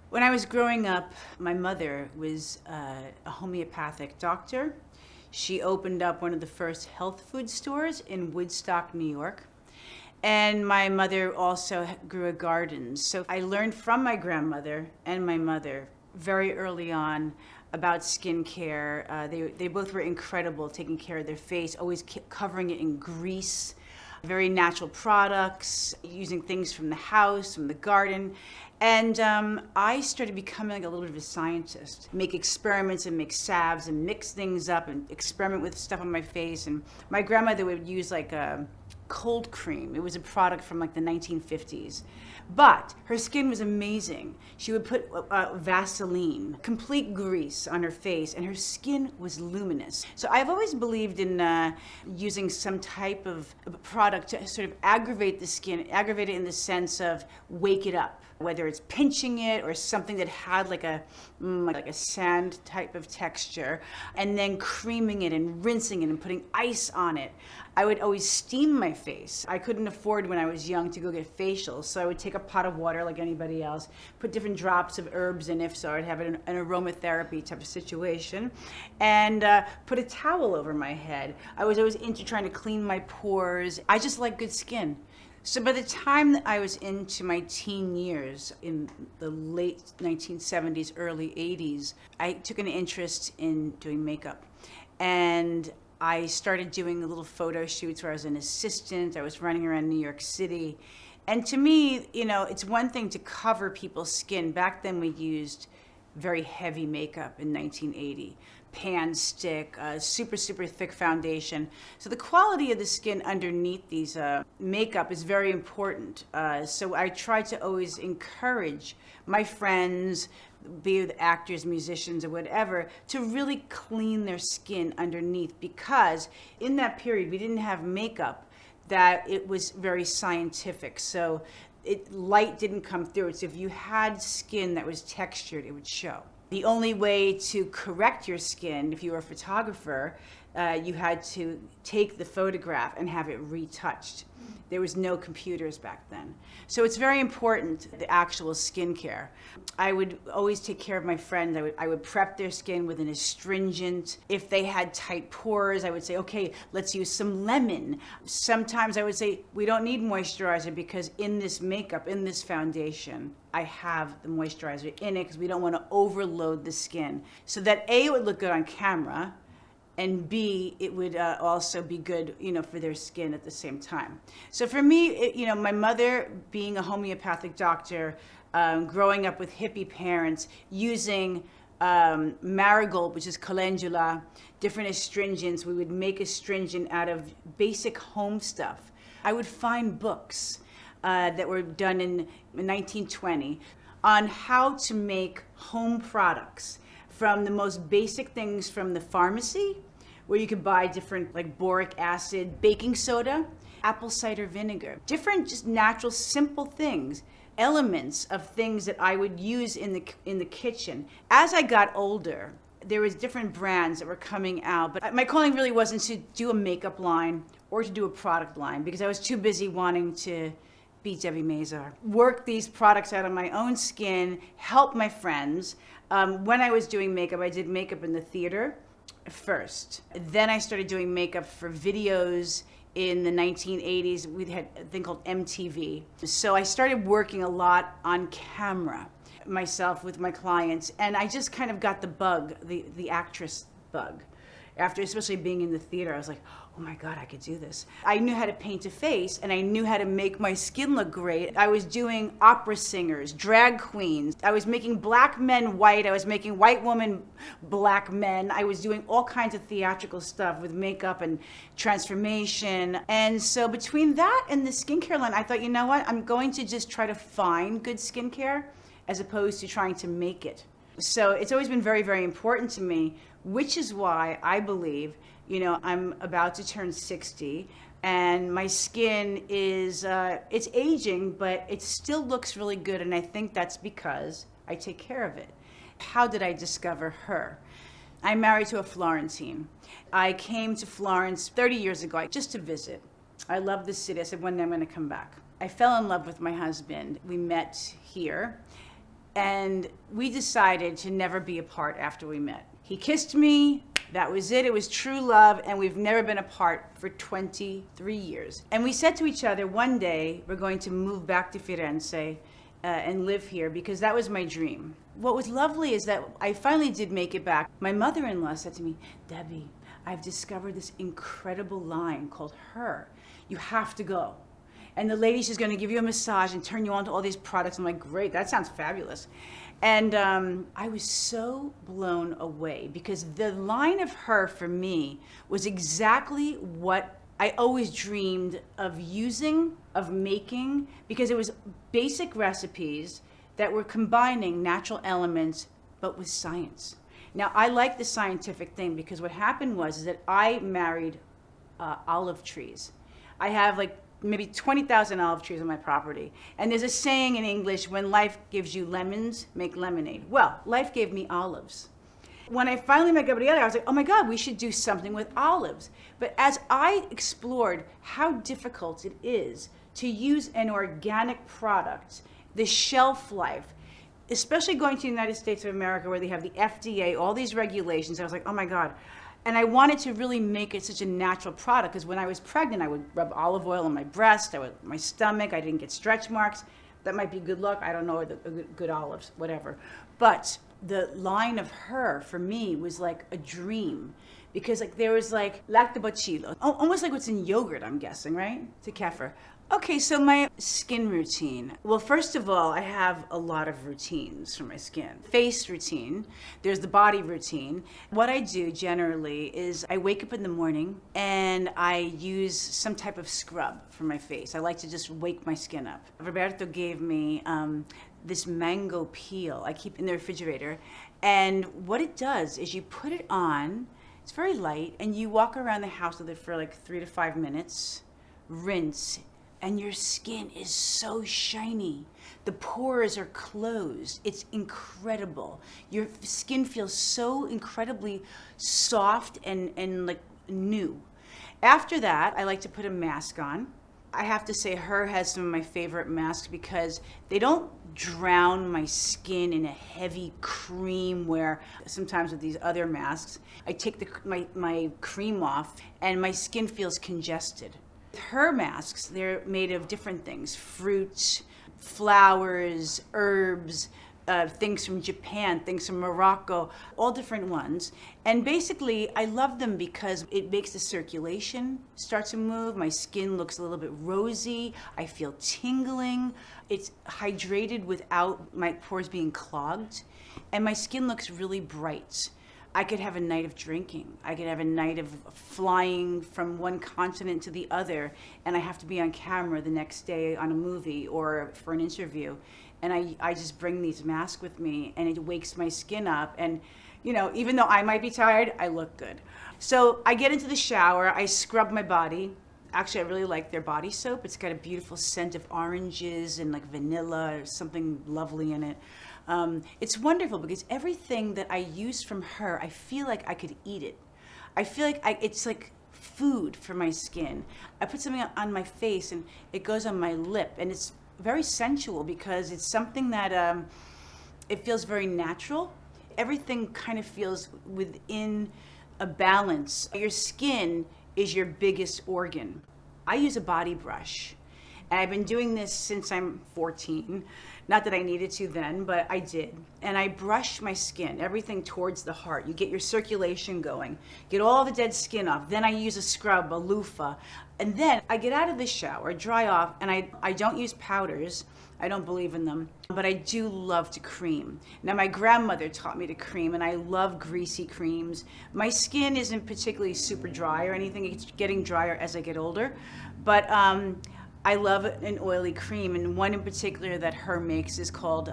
When I was growing up, my mother was a homeopathic doctor. She opened up one of the first health food stores in Woodstock, New York. And my mother also grew a garden. So I learned from my grandmother and my mother very early on about skincare. They both were incredible, taking care of their face, always covering it in grease, very natural products, using things from the house, from the garden. And I started becoming like a little bit of a scientist, make experiments and make salves and mix things up and experiment with stuff on my face. And my grandmother would use like a cold cream. It was a product from like the 1950s. But her skin was amazing. She would put Vaseline, complete grease on her face, and her skin was luminous. So I've always believed in using some type of product to sort of aggravate the skin, aggravate it in the sense of wake it up, whether it's pinching it or something that had like a sand type of texture, and then creaming it and rinsing it and putting ice on it. I would always steam my face. I couldn't afford when I was young to go get facials, so I would take a pot of water like anybody else, put different drops of herbs in it, so I'd have an aromatherapy type of situation, and put a towel over my head. I was always into trying to clean my pores. I just like good skin. So by the time that I was into my teen years, in the late 1970s, early 80s, I took an interest in doing makeup. And I started doing little photo shoots where I was an assistant. I was running around New York City. And to me, it's one thing to cover people's skin. Back then we used very heavy makeup in 1980. Pan stick, super thick foundation. So the quality of the skin underneath these makeup is very important. So I try to always encourage my friends, be it actors, musicians, or whatever, to really clean their skin underneath, because in that period we didn't have makeup that it was very scientific. So light didn't come through it. So if you had skin that was textured, it would show. The only way to correct your skin, if you were a photographer, you had to take the photograph and have it retouched. There was no computers back then. So it's very important, the actual skincare. I would always take care of my friends. I would prep their skin with an astringent. If they had tight pores, I would say, okay, let's use some lemon. Sometimes I would say, we don't need moisturizer because in this makeup, in this foundation, I have the moisturizer in it because we don't want to overload the skin. So that A, it would look good on camera, and B, it would also be good, for their skin at the same time. So for me, my mother being a homeopathic doctor, growing up with hippie parents, using marigold, which is calendula, different astringents. We would make astringent out of basic home stuff. I would find books that were done in 1920 on how to make home products from the most basic things from the pharmacy, where you could buy different like boric acid, baking soda, apple cider vinegar, different just natural simple things, elements of things that I would use in the kitchen. As I got older, there was different brands that were coming out, but my calling really wasn't to do a makeup line or to do a product line because I was too busy wanting to be Debi Mazar. Work these products out of my own skin, help my friends. When I was doing makeup, I did makeup in the theater first. Then I started doing makeup for videos in the 1980s. We had a thing called MTV. So I started working a lot on camera myself with my clients, and I just kind of got the bug, the actress bug. After especially being in the theater, I was like, oh my God, I could do this. I knew how to paint a face and I knew how to make my skin look great. I was doing opera singers, drag queens. I was making black men white. I was making white women black men. I was doing all kinds of theatrical stuff with makeup and transformation. And so between that and the skincare line, I thought, you know what? I'm going to just try to find good skincare as opposed to trying to make it. So it's always been very, very important to me, which is why I believe, I'm about to turn 60 and my skin is, it's aging, but it still looks really good. And I think that's because I take care of it. How did I discover her? I'm married to a Florentine. I came to Florence 30 years ago just to visit. I love the city. I said, one day I'm going to come back. I fell in love with my husband. We met here. And we decided to never be apart after we met. He kissed me, that was it. It was true love, and we've never been apart for 23 years. And we said to each other, one day we're going to move back to Firenze and live here, because that was my dream. What was lovely is that I finally did make it back. My mother-in-law said to me, Debbie, I've discovered this incredible line called Her. You have to go. And the lady, she's going to give you a massage and turn you on to all these products. I'm like, great, that sounds fabulous. And I was so blown away, because the line of Her for me was exactly what I always dreamed of using, of making, because it was basic recipes that were combining natural elements, but with science. Now, I like the scientific thing, because what happened was that I married olive trees. I have like maybe 20,000 olive trees on my property. And there's a saying in English, when life gives you lemons, make lemonade. Well, life gave me olives. When I finally met Gabriele, I was like, oh my God, we should do something with olives. But as I explored how difficult it is to use an organic product, the shelf life, especially going to the United States of America, where they have the FDA, all these regulations, I was like, oh my God. And I wanted to really make it such a natural product, because when I was pregnant, I would rub olive oil on my breast, my stomach, I didn't get stretch marks. That might be good luck, I don't know, good olives, whatever. But the line of Her, for me, was like a dream. Because like there was like lactobacillus, almost like what's in yogurt, I'm guessing, right? To kefir. Okay, so my skin routine. Well, first of all, I have a lot of routines for my skin. Face routine, there's the body routine. What I do generally is I wake up in the morning and I use some type of scrub for my face. I like to just wake my skin up. Roberto gave me this mango peel I keep in the refrigerator. And what it does is you put it on, it's very light, and you walk around the house with it for like 3 to 5 minutes, rinse, and your skin is so shiny. The pores are closed. It's incredible. Your skin feels so incredibly soft and like new. After that, I like to put a mask on. I have to say Her has some of my favorite masks, because they don't drown my skin in a heavy cream, where sometimes with these other masks, I take my cream off and my skin feels congested. Her masks, they're made of different things, fruits, flowers, herbs, things from Japan, things from Morocco, all different ones. And basically, I love them because it makes the circulation start to move. My skin looks a little bit rosy. I feel tingling. It's hydrated without my pores being clogged. And my skin looks really bright. I could have a night of drinking. I could have a night of flying from one continent to the other, and I have to be on camera the next day on a movie or for an interview. And I just bring these masks with me, and it wakes my skin up. And, you know, even though I might be tired, I look good. So I get into the shower, I scrub my body. Actually, I really like their body soap. It's got a beautiful scent of oranges and like vanilla or something lovely in it. It's wonderful, because everything that I use from Her, I feel like I could eat it. I feel like it's like food for my skin. I put something on my face and it goes on my lip, and it's very sensual, because it's something that it feels very natural. Everything kind of feels within a balance. Your skin is your biggest organ. I use a body brush, and I've been doing this since I'm 14. Not that I needed to then, but I did. And I brush my skin, everything towards the heart. You get your circulation going, get all the dead skin off. Then I use a scrub, a loofah. And then I get out of the shower, dry off, and I don't use powders. I don't believe in them, but I do love to cream. Now, my grandmother taught me to cream, and I love greasy creams. My skin isn't particularly super dry or anything. It's getting drier as I get older, but I love an oily cream, and one in particular that Her makes is called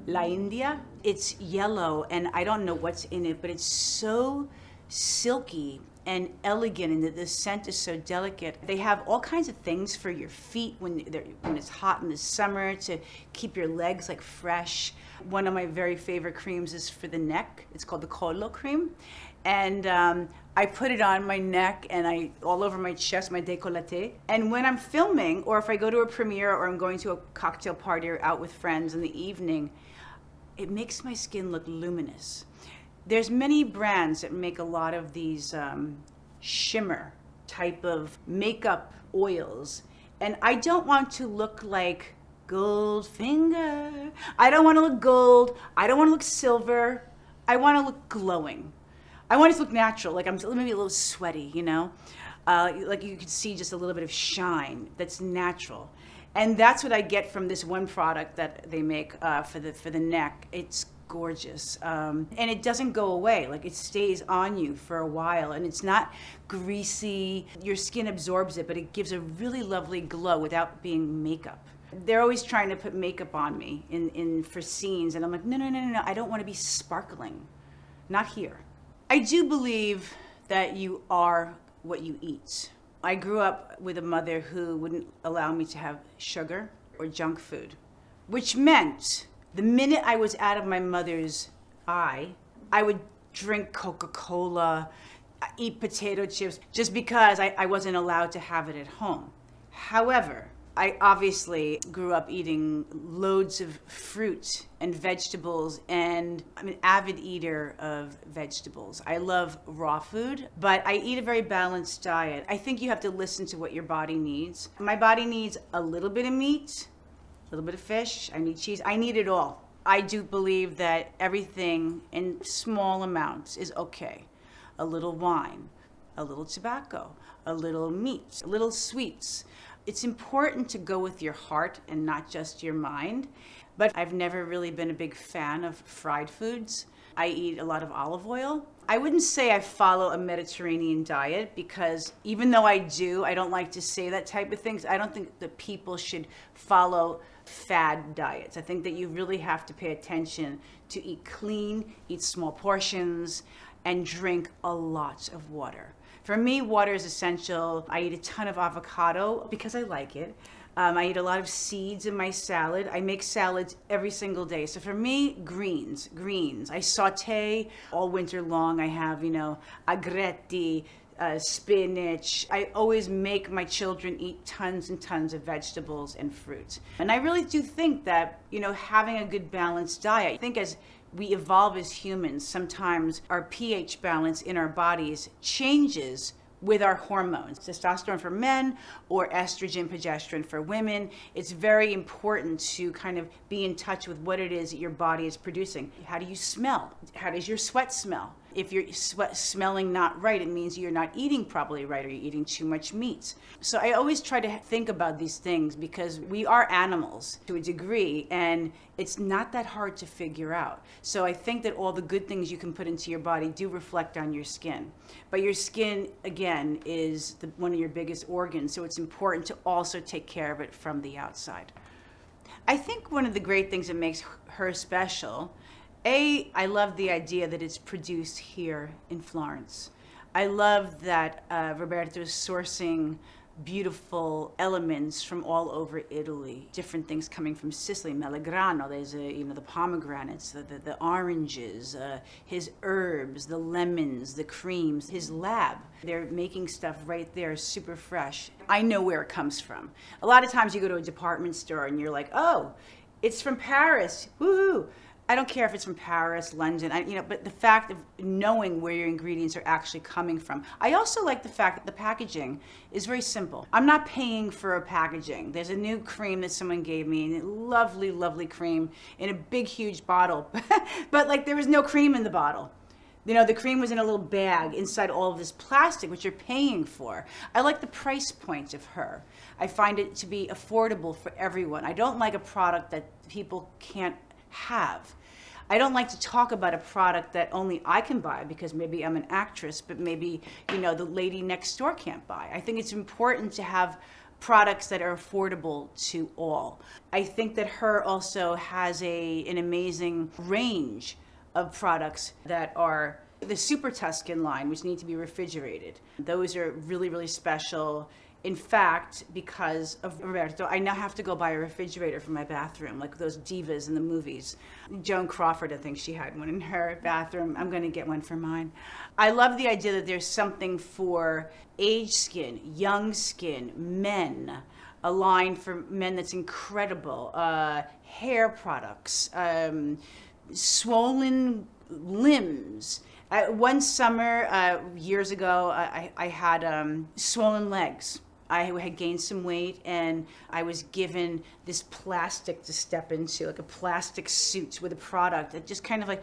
La India. It's yellow, and I don't know what's in it, but it's so silky and elegant, and the scent is so delicate. They have all kinds of things for your feet when it's hot in the summer, to keep your legs like fresh. One of my very favorite creams is for the neck. It's called the Collo cream. And I put it on my neck and all over my chest, my décolleté. And when I'm filming, or if I go to a premiere or I'm going to a cocktail party or out with friends in the evening, it makes my skin look luminous. There's many brands that make a lot of these shimmer type of makeup oils, and I don't want to look like Goldfinger. I don't want to look gold. I don't want to look silver. I want to look glowing. I want it to look natural, like I'm maybe a little sweaty, you know? Like you can see just a little bit of shine that's natural. And that's what I get from this one product that they make for the neck. It's gorgeous. And it doesn't go away. Like it stays on you for a while, and it's not greasy. Your skin absorbs it, but it gives a really lovely glow without being makeup. They're always trying to put makeup on me for scenes, and I'm like, no, I don't want to be sparkling. Not here. I do believe that you are what you eat. I grew up with a mother who wouldn't allow me to have sugar or junk food, which meant the minute I was out of my mother's eye, I would drink Coca-Cola, eat potato chips, just because I wasn't allowed to have it at home. However, I obviously grew up eating loads of fruit and vegetables, and I'm an avid eater of vegetables. I love raw food, but I eat a very balanced diet. I think you have to listen to what your body needs. My body needs a little bit of meat, a little bit of fish, I need cheese, I need it all. I do believe that everything in small amounts is okay. A little wine, a little tobacco, a little meat, a little sweets. It's important to go with your heart and not just your mind. But I've never really been a big fan of fried foods. I eat a lot of olive oil. I wouldn't say I follow a Mediterranean diet, because even though I do, I don't like to say that type of things. I don't think that people should follow fad diets. I think that you really have to pay attention to eat clean, eat small portions, and drink a lot of water. For me, water is essential. I eat a ton of avocado because I like it. I eat a lot of seeds in my salad. I make salads every single day. So for me, greens. I saute all winter long. I have, agretti, spinach. I always make my children eat tons and tons of vegetables and fruit. And I really do think that, having a good balanced diet, I think as we evolve as humans, sometimes our pH balance in our bodies changes with our hormones. Testosterone for men or estrogen, progesterone for women. It's very important to kind of be in touch with what it is that your body is producing. How do you smell? How does your sweat smell? If your sweat smelling not right, it means you're not eating properly right, or you're eating too much meat. So I always try to think about these things, because we are animals to a degree, and it's not that hard to figure out. So I think that all the good things you can put into your body do reflect on your skin. But your skin, again, is one of your biggest organs, so it's important to also take care of it from the outside. I think one of the great things that makes her special, I love the idea that it's produced here in Florence. I love that Roberto is sourcing beautiful elements from all over Italy. Different things coming from Sicily, Melegrano. There's the pomegranates, the oranges, his herbs, the lemons, the creams, his lab. They're making stuff right there, super fresh. I know where it comes from. A lot of times you go to a department store and you're like, oh, it's from Paris, woohoo. I don't care if it's from Paris, London, but the fact of knowing where your ingredients are actually coming from. I also like the fact that the packaging is very simple. I'm not paying for a packaging. There's a new cream that someone gave me, a lovely, lovely cream in a big, huge bottle. But there was no cream in the bottle. The cream was in a little bag inside all of this plastic, which you're paying for. I like the price point of her. I find it to be affordable for everyone. I don't like a product that people can't have. I don't like to talk about a product that only I can buy because maybe I'm an actress, but maybe, the lady next door can't buy. I think it's important to have products that are affordable to all. I think that her also has an amazing range of products that are the Super Tuscan line, which need to be refrigerated. Those are really, really special. In fact, because of Roberto, I now have to go buy a refrigerator for my bathroom, like those divas in the movies. Joan Crawford, I think she had one in her bathroom. I'm going to get one for mine. I love the idea that there's something for aged skin, young skin, men, a line for men that's incredible, hair products, swollen limbs. One summer, years ago, I had swollen legs. I had gained some weight, and I was given this plastic to step into, like a plastic suit with a product that just kind of like,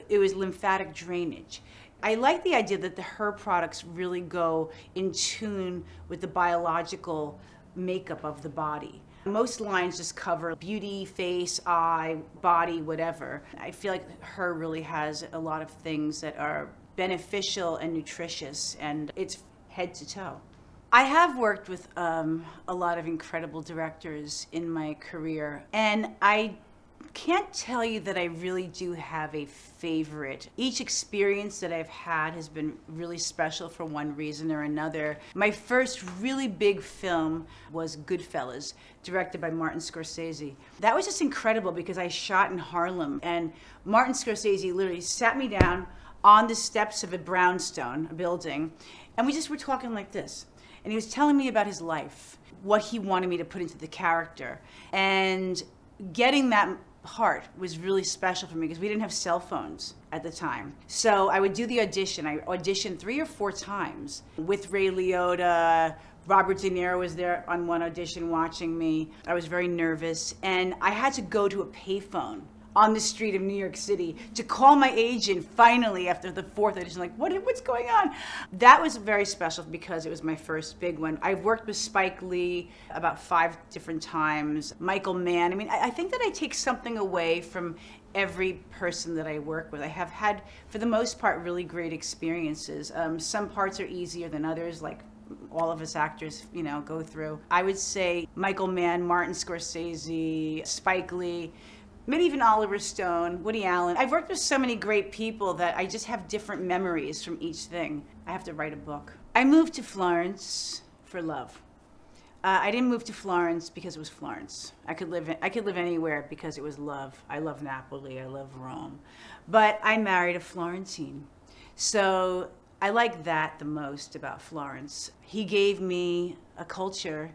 it was lymphatic drainage. I like the idea that the herb products really go in tune with the biological makeup of the body. Most lines just cover beauty, face, eye, body, whatever. I feel like her really has a lot of things that are beneficial and nutritious, and it's head to toe. I have worked with a lot of incredible directors in my career, and I can't tell you that I really do have a favorite. Each experience that I've had has been really special for one reason or another. My first really big film was Goodfellas, directed by Martin Scorsese. That was just incredible because I shot in Harlem, and Martin Scorsese literally sat me down on the steps of a brownstone, a building, and we just were talking like this. And he was telling me about his life, what he wanted me to put into the character. And getting that part was really special for me because we didn't have cell phones at the time. So I would do the audition. I auditioned 3 or 4 times with Ray Liotta. Robert De Niro was there on one audition watching me. I was very nervous, and I had to go to a payphone on the street of New York City to call my agent finally after the 4th audition, like, what's going on? That was very special because it was my first big one. I've worked with Spike Lee about 5 different times, Michael Mann. I mean, I think that I take something away from every person that I work with. I have had, for the most part, really great experiences. Some parts are easier than others, like all of us actors, go through. I would say Michael Mann, Martin Scorsese, Spike Lee, maybe even Oliver Stone, Woody Allen. I've worked with so many great people that I just have different memories from each thing. I have to write a book. I moved to Florence for love. I didn't move to Florence because it was Florence. I could live anywhere because it was love. I love Napoli, I love Rome. But I married a Florentine. So I like that the most about Florence. He gave me a culture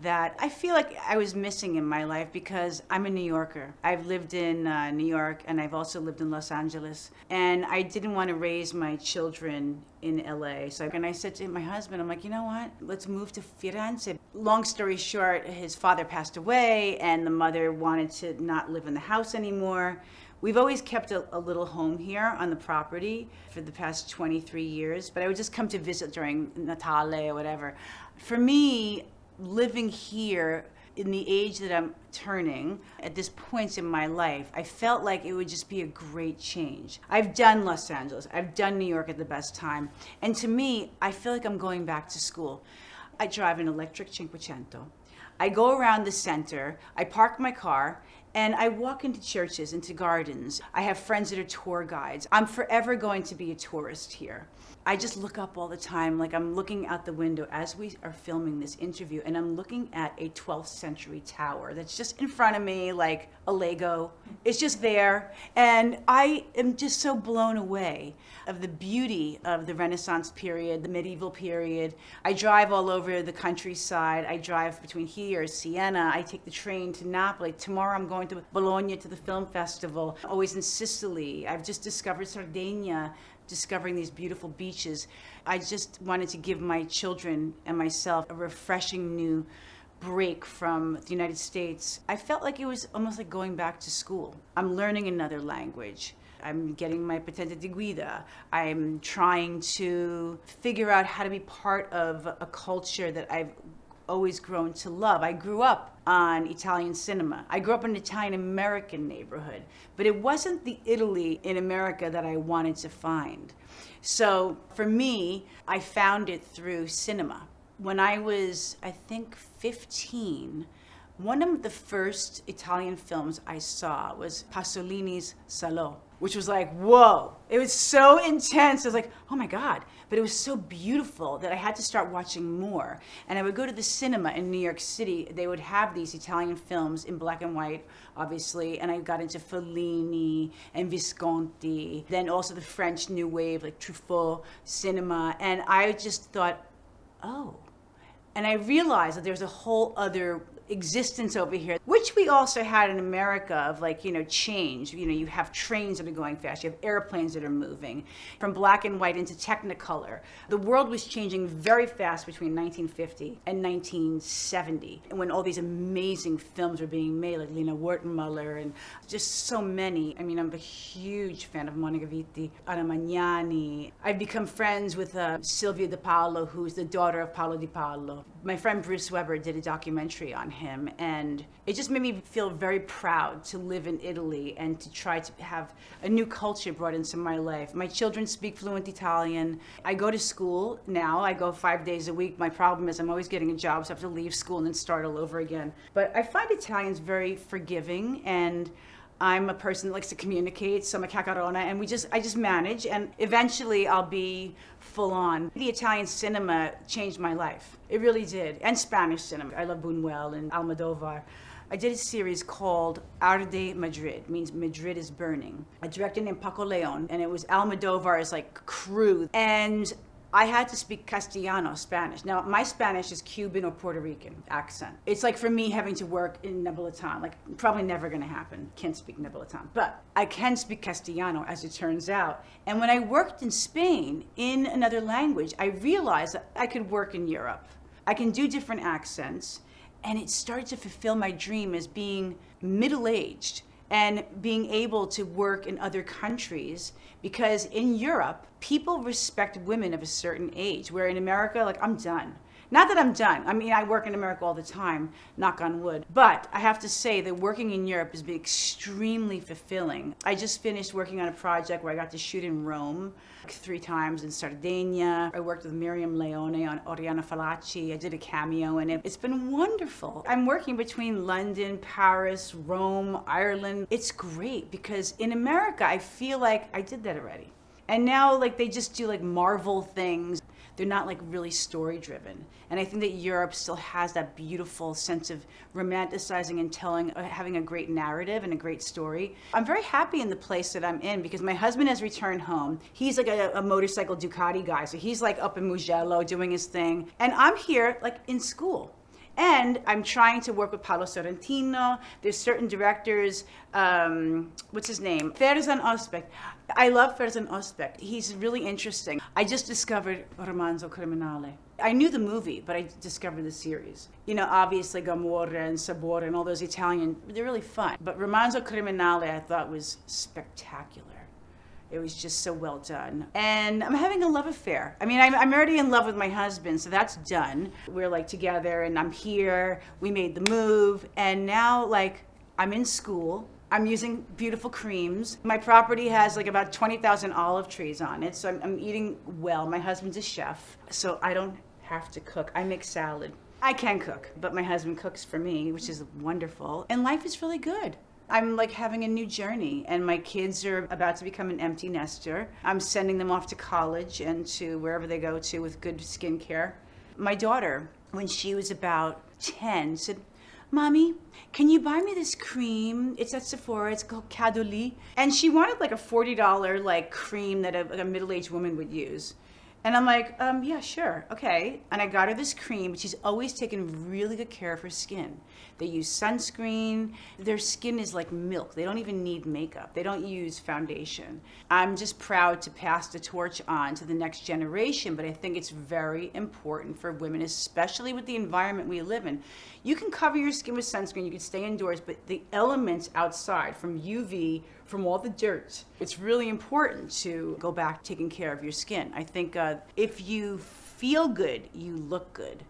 that I feel like I was missing in my life because I'm a New Yorker. I've lived in New York, and I've also lived in Los Angeles. And I didn't want to raise my children in LA. So I said to my husband, I'm like, you know what? Let's move to Firenze. Long story short, his father passed away, and the mother wanted to not live in the house anymore. We've always kept a little home here on the property for the past 23 years, but I would just come to visit during Natale or whatever. For me, living here in the age that I'm turning at this point in my life, I felt like it would just be a great change. I've done Los Angeles, I've done New York at the best time, and to me, I feel like I'm going back to school. I drive an electric Cinquecento. I go around the center, I park my car, and I walk into churches, into gardens. I have friends that are tour guides. I'm forever going to be a tourist here. I just look up all the time, like I'm looking out the window as we are filming this interview, and I'm looking at a 12th century tower that's just in front of me, like a Lego. It's just there, and I am just so blown away of the beauty of the Renaissance period, the medieval period. I drive all over the countryside. I drive between here, Siena. I take the train to Napoli. Tomorrow I'm going to Bologna to the film festival. Always in Sicily. I've just discovered Sardinia, discovering these beautiful beaches. I just wanted to give my children and myself a refreshing new break from the United States. I felt like it was almost like going back to school. I'm learning another language. I'm getting my patente di guida. I'm trying to figure out how to be part of a culture that I've always grown to love. I grew up on Italian cinema. I grew up in an Italian American neighborhood, but it wasn't the Italy in America that I wanted to find. So for me, I found it through cinema. When I was, I think, 15, one of the first Italian films I saw was Pasolini's Salò, which was like, whoa. It was so intense. I was like, oh my God. But it was so beautiful that I had to start watching more. And I would go to the cinema in New York City. They would have these Italian films in black and white, obviously. And I got into Fellini and Visconti. Then also the French New Wave, like Truffaut cinema. And I just thought, oh. And I realized that there's a whole other existence over here, which we also had in America of like, change. You have trains that are going fast. You have airplanes that are moving from black and white into Technicolor. The world was changing very fast between 1950 and 1970, when all these amazing films were being made, like Lina Wertmuller and just so many. I mean, I'm a huge fan of Monica Vitti, Anna Magnani. I've become friends with Silvia De Paolo, who's the daughter of Paolo Di Paolo. My friend Bruce Weber did a documentary on him, and it just made me feel very proud to live in Italy and to try to have a new culture brought into my life. My children speak fluent Italian. I go to school now. I go 5 days a week. My problem is I'm always getting a job, so I have to leave school and then start all over again. But I find Italians very forgiving, and I'm a person that likes to communicate, so I'm a cacarona, and I just manage, and eventually I'll be full on. The Italian cinema changed my life. It really did. And Spanish cinema. I love Buñuel and Almodovar. I did a series called Arde Madrid, means Madrid is burning. A director named Paco Leon, and it was Almodovar's like crew. And I had to speak Castellano, Spanish. Now, my Spanish is Cuban or Puerto Rican accent. It's like for me having to work in Napolitan, like probably never gonna happen. Can't speak Napolitan, but I can speak Castellano, as it turns out. And when I worked in Spain in another language, I realized that I could work in Europe. I can do different accents, and it started to fulfill my dream as being middle-aged and being able to work in other countries, because in Europe, people respect women of a certain age, where in America, like, I'm done. Not that I'm done. I mean, I work in America all the time, knock on wood. But I have to say that working in Europe has been extremely fulfilling. I just finished working on a project where I got to shoot in Rome 3 times, in Sardinia. I worked with Miriam Leone on Oriana Fallaci. I did a cameo in it. It's been wonderful. I'm working between London, Paris, Rome, Ireland. It's great because in America, I feel like I did that already. And now, like, they just do like Marvel things. They're not like really story driven. And I think that Europe still has that beautiful sense of romanticizing and telling, having a great narrative and a great story. I'm very happy in the place that I'm in because my husband has returned home. He's like a motorcycle Ducati guy. So he's like up in Mugello doing his thing. And I'm here like in school. And I'm trying to work with Paolo Sorrentino. There's certain directors, what's his name? Ferzan Özbek. I love Ferzan Özbek. He's really interesting. I just discovered Romanzo Criminale. I knew the movie, but I discovered the series. Obviously Gomorra and Sabor and all those Italian, they're really fun. But Romanzo Criminale I thought was spectacular. It was just so well done. And I'm having a love affair. I mean, I'm already in love with my husband, so that's done. We're like together and I'm here. We made the move. And now like I'm in school. I'm using beautiful creams. My property has like about 20,000 olive trees on it. So I'm eating well. My husband's a chef, so I don't have to cook. I make salad. I can cook, but my husband cooks for me, which is wonderful. And life is really good. I'm like having a new journey, and my kids are about to become an empty nester. I'm sending them off to college and to wherever they go to with good skincare. My daughter, when she was about 10, said, "Mommy, can you buy me this cream? It's at Sephora, it's called Cadoli." And she wanted like a $40 like cream that a middle-aged woman would use. And I'm like, yeah, sure, okay. And I got her this cream, but she's always taken really good care of her skin. They use sunscreen. Their skin is like milk. They don't even need makeup. They don't use foundation. I'm just proud to pass the torch on to the next generation, but I think it's very important for women, especially with the environment we live in. You can cover your skin with sunscreen, you can stay indoors, but the elements outside from UV, from all the dirt, it's really important to go back taking care of your skin. I think if you feel good, you look good.